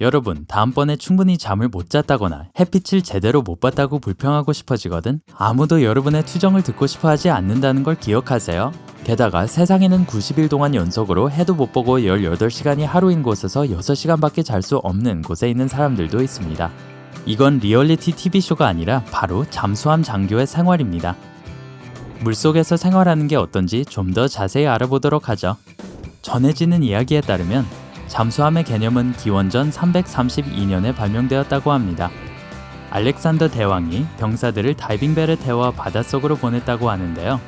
여러분, 다음번에 충분히 잠을 못 잤다거나 햇빛을 제대로 못 봤다고 불평하고 싶어지거든 아무도 여러분의 투정을 듣고 싶어 하지 않는다는 걸 기억하세요. 게다가 세상에는 90일 동안 연속으로 해도 못 보고 18시간이 하루인 곳에서 6시간밖에 잘 수 없는 곳에 있는 사람들도 있습니다. 이건 리얼리티 TV쇼가 아니라 바로 잠수함 장교의 생활입니다. 물속에서 생활하는 게 어떤지 좀 더 자세히 알아보도록 하죠. 전해지는 이야기에 따르면 잠수함의 개념은 기원전 332년에 발명되었다고 합니다. 알렉산더 대왕이 병사들을 다이빙벨에 태워 바닷속으로 보냈다고 하는데요.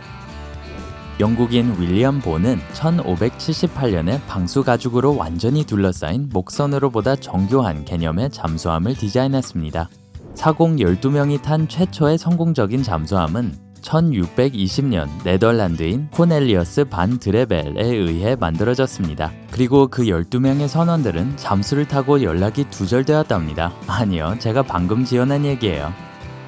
영국인 윌리엄 보는 1578년에 방수 가죽으로 완전히 둘러싸인 목선으로보다 정교한 개념의 잠수함을 디자인했습니다. 사공 12명이 탄 최초의 성공적인 잠수함은 1620년 네덜란드인 코넬리어스 반 드레벨에 의해 만들어졌습니다. 그리고 그 12명의 선원들은 잠수를 타고 연락이 두절되었답니다. 아니요, 제가 방금 지어낸 얘기예요.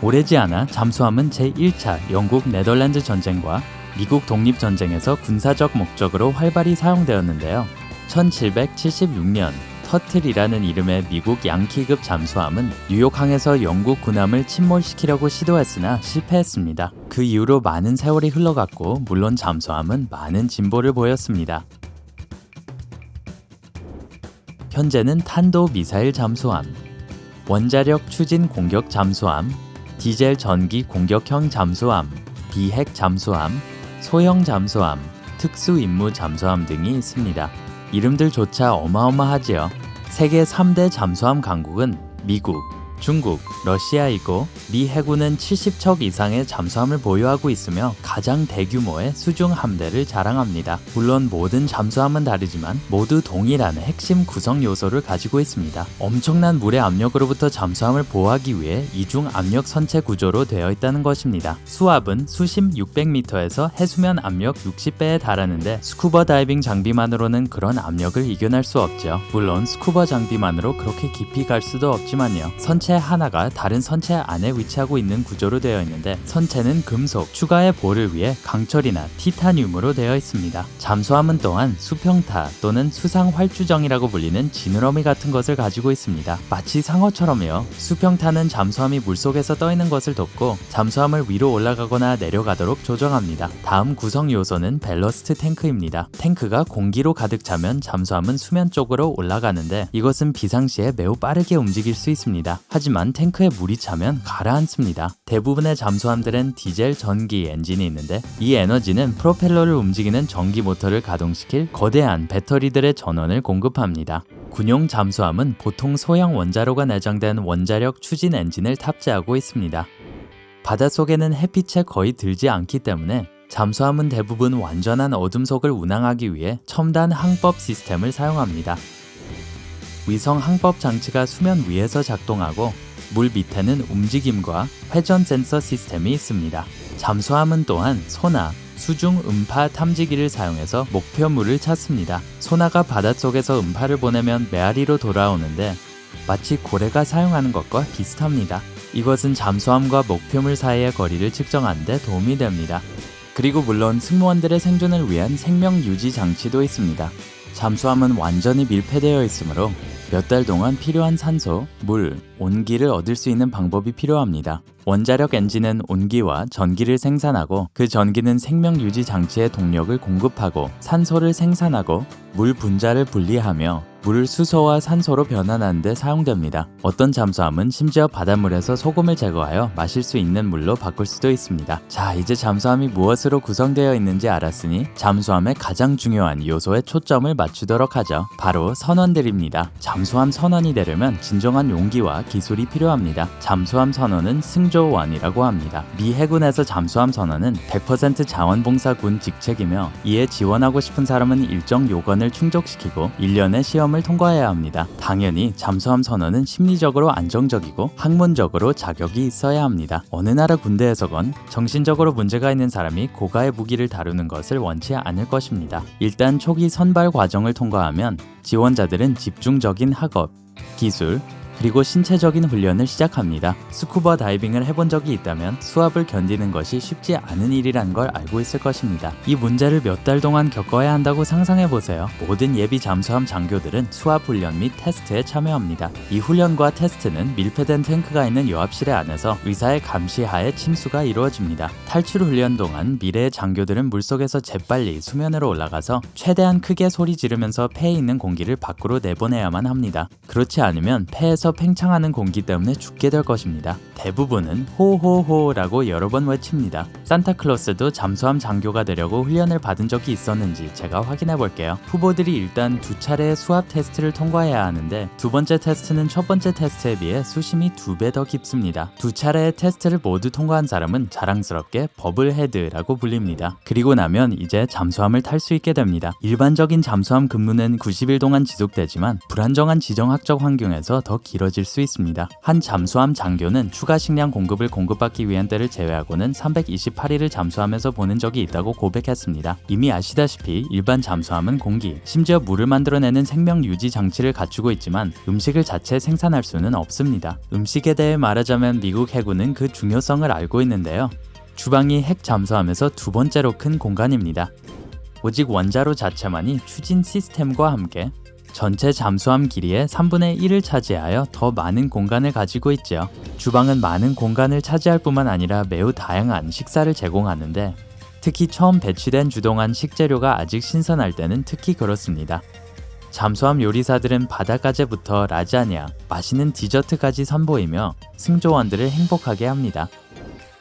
오래지 않아 잠수함은 제1차 영국 네덜란드 전쟁과 미국 독립전쟁에서 군사적 목적으로 활발히 사용되었는데요. 1776년 터틀이라는 이름의 미국 양키급 잠수함은 뉴욕항에서 영국 군함을 침몰시키려고 시도했으나 실패했습니다. 그 이후로 많은 세월이 흘러갔고 물론 잠수함은 많은 진보를 보였습니다. 현재는 탄도 미사일 잠수함, 원자력 추진 공격 잠수함, 디젤 전기 공격형 잠수함, 비핵 잠수함, 소형 잠수함, 특수 임무 잠수함 등이 있습니다. 이름들조차 어마어마하지요. 세계 3대 잠수함 강국은 미국, 중국, 러시아이고 미 해군은 70척 이상의 잠수함을 보유하고 있으며 가장 대규모의 수중 함대를 자랑합니다. 물론 모든 잠수함은 다르지만 모두 동일한 핵심 구성 요소를 가지고 있습니다. 엄청난 물의 압력으로부터 잠수함을 보호하기 위해 이중 압력 선체 구조로 되어 있다는 것입니다. 수압은 수심 600m에서 해수면 압력 60배에 달하는데 스쿠버 다이빙 장비만으로는 그런 압력을 이겨낼 수 없죠. 물론 스쿠버 장비만으로 그렇게 깊이 갈 수도 없지만요. 선체 하나가 다른 선체 안에 위치하고 있는 구조로 되어 있는데 선체는 금속, 추가의 보호를 위해 강철이나 티타늄으로 되어 있습니다. 잠수함은 또한 수평타 또는 수상활주정이라고 불리는 지느러미 같은 것을 가지고 있습니다. 마치 상어처럼요. 수평타는 잠수함이 물속에서 떠있는 것을 돕고 잠수함을 위로 올라가거나 내려가도록 조정합니다. 다음 구성 요소는 밸러스트 탱크입니다. 탱크가 공기로 가득 차면 잠수함은 수면 쪽으로 올라가는데 이것은 비상시에 매우 빠르게 움직일 수 있습니다. 하지만 탱크에 물이 차면 가라앉습니다. 대부분의 잠수함들은 디젤 전기 엔진이 있는데 이 에너지는 프로펠러를 움직이는 전기 모터를 가동시킬 거대한 배터리들의 전원을 공급합니다. 군용 잠수함은 보통 소형 원자로가 내장된 원자력 추진 엔진을 탑재하고 있습니다. 바닷속에는 햇빛에 거의 들지 않기 때문에 잠수함은 대부분 완전한 어둠 속을 운항하기 위해 첨단 항법 시스템을 사용합니다. 위성 항법 장치가 수면 위에서 작동하고 물 밑에는 움직임과 회전 센서 시스템이 있습니다. 잠수함은 또한 소나, 수중 음파 탐지기를 사용해서 목표물을 찾습니다. 소나가 바닷속에서 음파를 보내면 메아리로 돌아오는데 마치 고래가 사용하는 것과 비슷합니다. 이것은 잠수함과 목표물 사이의 거리를 측정하는 데 도움이 됩니다. 그리고 물론 승무원들의 생존을 위한 생명 유지 장치도 있습니다. 잠수함은 완전히 밀폐되어 있으므로 몇 달 동안 필요한 산소, 물, 온기를 얻을 수 있는 방법이 필요합니다. 원자력 엔진은 온기와 전기를 생산하고 그 전기는 생명 유지 장치의 동력을 공급하고 산소를 생산하고 물 분자를 분리하며 물을 수소와 산소로 변환하는 데 사용됩니다. 어떤 잠수함은 심지어 바닷물에서 소금을 제거하여 마실 수 있는 물로 바꿀 수도 있습니다. 자, 이제 잠수함이 무엇으로 구성되어 있는지 알았으니 잠수함의 가장 중요한 요소에 초점을 맞추도록 하죠. 바로 선원들입니다. 잠수함 선원이 되려면 진정한 용기와 기술이 필요합니다. 잠수함 선원은 승조원이라고 합니다. 미 해군에서 잠수함 선원은 100% 자원봉사군 직책이며 이에 지원하고 싶은 사람은 일정 요건을 충족시키고 1년의 시험을 통과해야 합니다. 당연히 잠수함 선원은 심리적으로 안정적이고 학문적으로 자격이 있어야 합니다. 어느 나라 군대에서건 정신적으로 문제가 있는 사람이 고가의 무기를 다루는 것을 원치 않을 것입니다. 일단 초기 선발 과정을 통과하면 지원자들은 집중적인 학업, 기술, 그리고 신체적인 훈련을 시작합니다. 스쿠버 다이빙을 해본 적이 있다면 수압을 견디는 것이 쉽지 않은 일이라는 걸 알고 있을 것입니다. 이 문제를 몇 달 동안 겪어야 한다고 상상해보세요. 모든 예비 잠수함 장교들은 수압 훈련 및 테스트에 참여합니다. 이 훈련과 테스트는 밀폐된 탱크가 있는 요합실의 안에서 의사의 감시하에 침수가 이루어집니다. 탈출 훈련 동안 미래의 장교들은 물속에서 재빨리 수면으로 올라가서 최대한 크게 소리 지르면서 폐에 있는 공기를 밖으로 내보내야만 합니다. 그렇지 않으면 폐에서 팽창하는 공기 때문에 죽게 될 것입니다. 대부분은 호호호라고 여러 번 외칩니다. 산타클로스도 잠수함 장교가 되려고 훈련을 받은 적이 있었는지 제가 확인해 볼게요. 후보들이 일단 2차례의 수압 테스트를 통과해야 하는데 두 번째 테스트는 첫 번째 테스트에 비해 수심이 2배 더 깊습니다. 2차례의 테스트를 모두 통과한 사람은 자랑스럽게 버블헤드라고 불립니다. 그리고 나면 이제 잠수함을 탈 수 있게 됩니다. 일반적인 잠수함 근무는 90일 동안 지속되지만 불안정한 지정학적 환경에서 더 길어질 수 있습니다. 한 잠수함 장교는 추가 식량 공급을 공급받기 위한 때를 제외하고는 328일을 잠수함에서 보낸 적이 있다고 고백했습니다. 이미 아시다시피 일반 잠수함은 공기, 심지어 물을 만들어내는 생명 유지 장치를 갖추고 있지만 음식을 자체 생산할 수는 없습니다. 음식에 대해 말하자면 미국 해군은 그 중요성을 알고 있는데요. 주방이 핵 잠수함에서 두 번째로 큰 공간입니다. 오직 원자로 자체만이 추진 시스템과 함께 전체 잠수함 길이의 3분의 1을 차지하여 더 많은 공간을 가지고 있죠. 주방은 많은 공간을 차지할 뿐만 아니라 매우 다양한 식사를 제공하는데 특히 처음 배치된 주동한 식재료가 아직 신선할 때는 특히 그렇습니다. 잠수함 요리사들은 바닷가재부터 라자냐, 맛있는 디저트까지 선보이며 승조원들을 행복하게 합니다.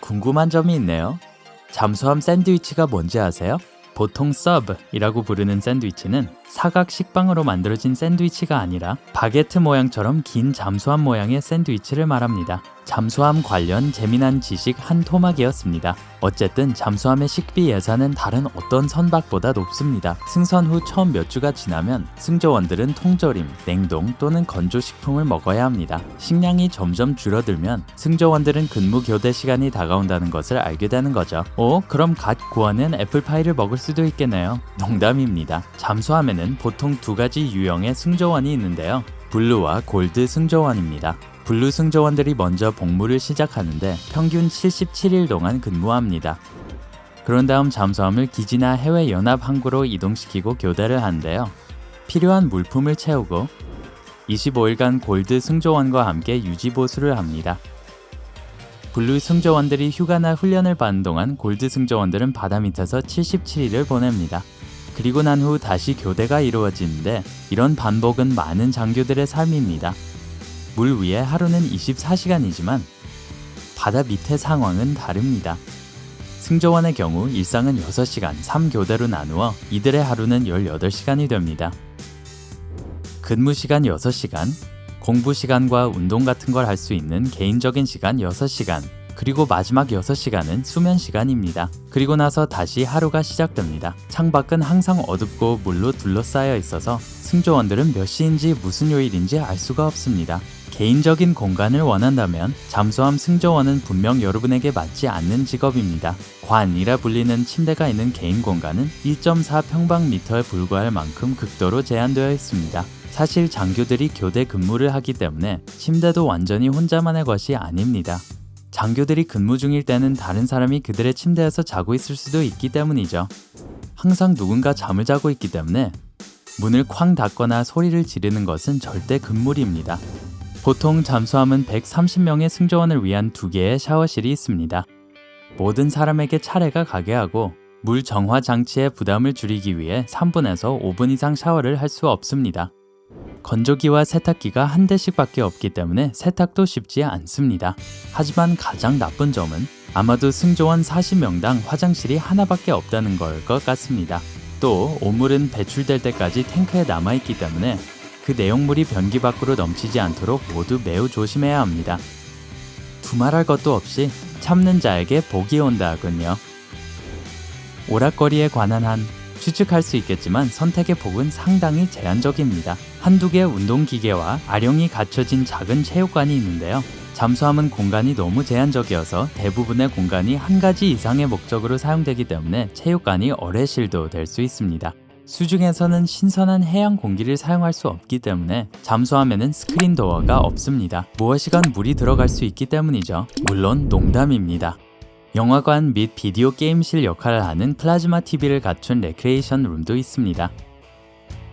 궁금한 점이 있네요. 잠수함 샌드위치가 뭔지 아세요? 보통 서브이라고 부르는 샌드위치는 사각 식빵으로 만들어진 샌드위치가 아니라 바게트 모양처럼 긴 잠수함 모양의 샌드위치를 말합니다. 잠수함 관련 재미난 지식 한 토막이었습니다. 어쨌든 잠수함의 식비 예산은 다른 어떤 선박보다 높습니다. 승선 후 처음 몇 주가 지나면 승조원들은 통조림, 냉동 또는 건조식품을 먹어야 합니다. 식량이 점점 줄어들면 승조원들은 근무 교대 시간이 다가온다는 것을 알게 되는 거죠. 그럼 갓 구워낸 애플파이를 먹을 수도 있겠네요. 농담입니다. 잠수함에는 보통 두 가지 유형의 승조원이 있는데요. 블루와 골드 승조원입니다. 블루 승조원들이 먼저 복무를 시작하는데 평균 77일 동안 근무합니다. 그런 다음 잠수함을 기지나 해외 연합 항구로 이동시키고 교대를 하는데요. 필요한 물품을 채우고 25일간 골드 승조원과 함께 유지보수를 합니다. 블루 승조원들이 휴가나 훈련을 받는 동안 골드 승조원들은 바다 밑에서 77일을 보냅니다. 그리고 난 후 다시 교대가 이루어지는데 이런 반복은 많은 장교들의 삶입니다. 물 위에 하루는 24시간이지만 바다 밑의 상황은 다릅니다. 승조원의 경우 일상은 6시간 3교대로 나누어 이들의 하루는 18시간이 됩니다. 근무 시간 6시간, 공부 시간과 운동 같은 걸 할 수 있는 개인적인 시간 6시간, 그리고 마지막 6시간은 수면 시간입니다. 그리고 나서 다시 하루가 시작됩니다. 창밖은 항상 어둡고 물로 둘러싸여 있어서 승조원들은 몇 시인지 무슨 요일인지 알 수가 없습니다. 개인적인 공간을 원한다면 잠수함 승조원은 분명 여러분에게 맞지 않는 직업입니다. 관이라 불리는 침대가 있는 개인 공간은 1.4평방미터에 불과할 만큼 극도로 제한되어 있습니다. 사실 장교들이 교대 근무를 하기 때문에 침대도 완전히 혼자만의 것이 아닙니다. 장교들이 근무 중일 때는 다른 사람이 그들의 침대에서 자고 있을 수도 있기 때문이죠. 항상 누군가 잠을 자고 있기 때문에 문을 쾅 닫거나 소리를 지르는 것은 절대 금물입니다. 보통 잠수함은 130명의 승조원을 위한 2개의 샤워실이 있습니다. 모든 사람에게 차례가 가게 하고 물 정화 장치의 부담을 줄이기 위해 3분에서 5분 이상 샤워를 할 수 없습니다. 건조기와 세탁기가 한 대씩밖에 없기 때문에 세탁도 쉽지 않습니다. 하지만 가장 나쁜 점은 아마도 승조원 40명당 화장실이 하나밖에 없다는 걸 것 같습니다. 또 오물은 배출될 때까지 탱크에 남아있기 때문에 그 내용물이 변기 밖으로 넘치지 않도록 모두 매우 조심해야 합니다. 두말할 것도 없이 참는 자에게 복이 온다군요. 오락거리에 관한 한 추측할 수 있겠지만 선택의 폭은 상당히 제한적입니다. 한두 개의 운동기계와 아령이 갖춰진 작은 체육관이 있는데요. 잠수함은 공간이 너무 제한적이어서 대부분의 공간이 한 가지 이상의 목적으로 사용되기 때문에 체육관이 어뢰실도 될 수 있습니다. 수중에서는 신선한 해양 공기를 사용할 수 없기 때문에 잠수함에는 스크린 도어가 없습니다. 무엇이건 물이 들어갈 수 있기 때문이죠. 물론 농담입니다. 영화관 및 비디오 게임실 역할을 하는 플라즈마 TV를 갖춘 레크레이션 룸도 있습니다.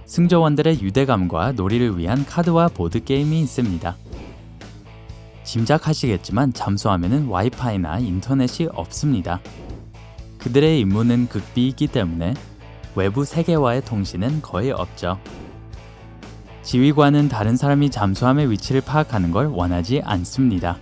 승조원들의 유대감과 놀이를 위한 카드와 보드 게임이 있습니다. 짐작하시겠지만 잠수함에는 와이파이나 인터넷이 없습니다. 그들의 임무는 극비이기 때문에 외부 세계와의 통신은 거의 없죠. 지휘관은 다른 사람이 잠수함의 위치를 파악하는 걸 원하지 않습니다.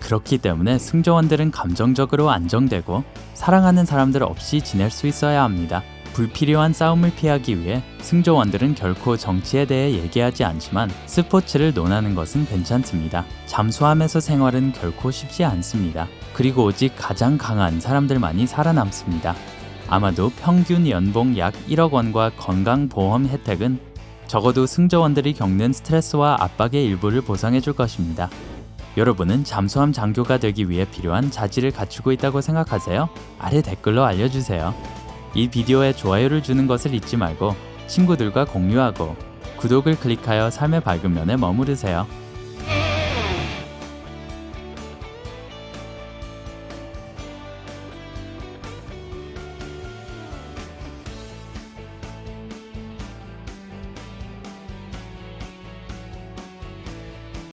그렇기 때문에 승조원들은 감정적으로 안정되고 사랑하는 사람들 없이 지낼 수 있어야 합니다. 불필요한 싸움을 피하기 위해 승조원들은 결코 정치에 대해 얘기하지 않지만 스포츠를 논하는 것은 괜찮습니다. 잠수함에서 생활은 결코 쉽지 않습니다. 그리고 오직 가장 강한 사람들만이 살아남습니다. 아마도 평균 연봉 약 1억 원과 건강보험 혜택은 적어도 승조원들이 겪는 스트레스와 압박의 일부를 보상해 줄 것입니다. 여러분은 잠수함 장교가 되기 위해 필요한 자질을 갖추고 있다고 생각하세요? 아래 댓글로 알려주세요. 이 비디오에 좋아요를 주는 것을 잊지 말고 친구들과 공유하고 구독을 클릭하여 삶의 밝은 면에 머무르세요.